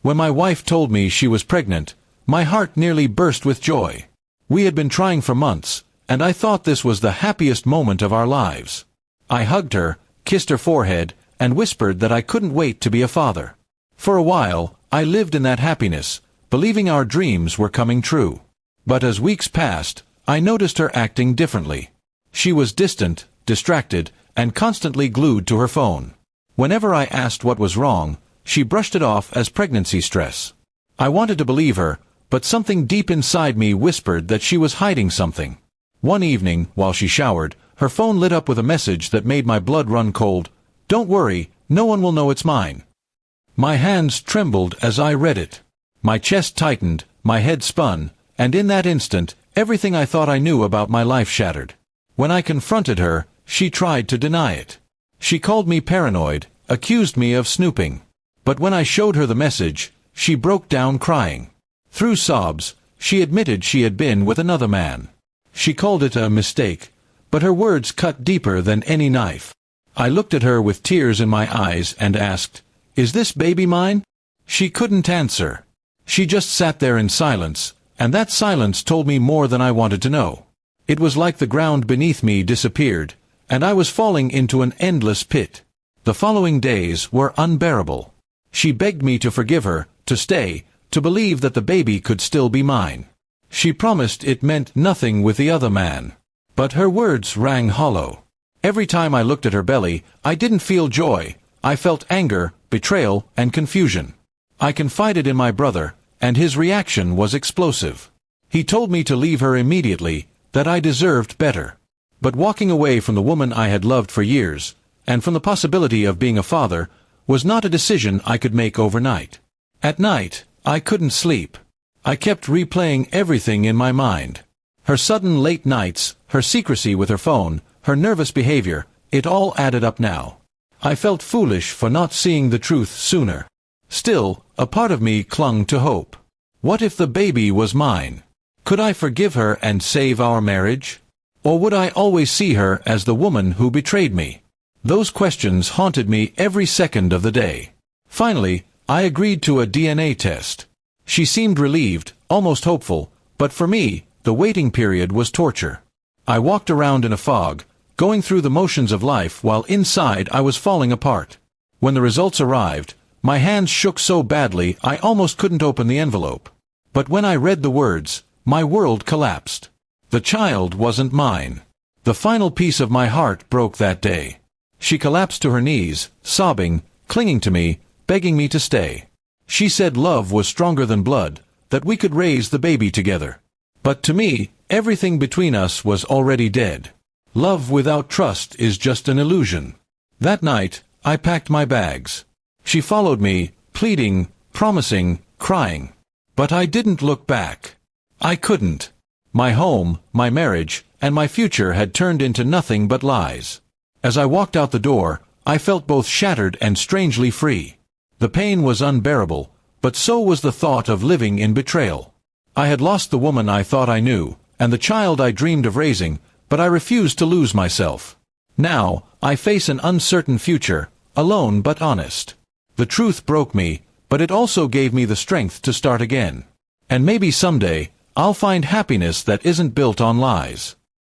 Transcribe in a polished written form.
When my wife told me she was pregnant, my heart nearly burst with joy. We had been trying for months, and I thought this was the happiest moment of our lives. I hugged her, kissed her forehead, and whispered that I couldn't wait to be a father. For a while, I lived in that happiness, believing our dreams were coming true. But as weeks passed, I noticed her acting differently. She was distant, distracted, and constantly glued to her phone. Whenever I asked what was wrong, she brushed it off as pregnancy stress. I wanted to believe her, but something deep inside me whispered that she was hiding something. One evening, while she showered, her phone lit up with a message that made my blood run cold. "Don't worry, no one will know it's mine." My hands trembled as I read it. My chest tightened, my head spun, and in that instant, everything I thought I knew about my life shattered. When I confronted her, she tried to deny it. She called me paranoid, accused me of snooping. But when I showed her the message, she broke down crying. Through sobs, she admitted she had been with another man. She called it a mistake, but her words cut deeper than any knife. I looked at her with tears in my eyes and asked, "Is this baby mine?" She couldn't answer. She just sat there in silence, and that silence told me more than I wanted to know. It was like the ground beneath me disappeared, and I was falling into an endless pit. The following days were unbearable. She begged me to forgive her, to stay, to believe that the baby could still be mine. She promised it meant nothing with the other man. But her words rang hollow. Every time I looked at her belly, I didn't feel joy. I felt anger, betrayal, and confusion. I confided in my brother, and his reaction was explosive. He told me to leave her immediately, that I deserved better. But walking away from the woman I had loved for years, and from the possibility of being a father, was not a decision I could make overnight. At night, I couldn't sleep. I kept replaying everything in my mind. Her sudden late nights, her secrecy with her phone, her nervous behavior, it all added up now. I felt foolish for not seeing the truth sooner. Still, a part of me clung to hope. What if the baby was mine? Could I forgive her and save our marriage? Or would I always see her as the woman who betrayed me? Those questions haunted me every second of the day. Finally, I agreed to a DNA test. She seemed relieved, almost hopeful, but for me, the waiting period was torture. I walked around in a fog, going through the motions of life while inside I was falling apart. When the results arrived, my hands shook so badly I almost couldn't open the envelope. But when I read the words, my world collapsed. The child wasn't mine. The final piece of my heart broke that day. She collapsed to her knees, sobbing, clinging to me, begging me to stay. She said love was stronger than blood, that we could raise the baby together. But to me, everything between us was already dead. Love without trust is just an illusion. That night, I packed my bags. She followed me, pleading, promising, crying. But I didn't look back. I couldn't. My home, my marriage, and my future had turned into nothing but lies. As I walked out the door, I felt both shattered and strangely free. The pain was unbearable, but so was the thought of living in betrayal. I had lost the woman I thought I knew, and the child I dreamed of raising, but I refused to lose myself. Now, I face an uncertain future, alone but honest. The truth broke me, but it also gave me the strength to start again. And maybe someday, I'll find happiness that isn't built on lies.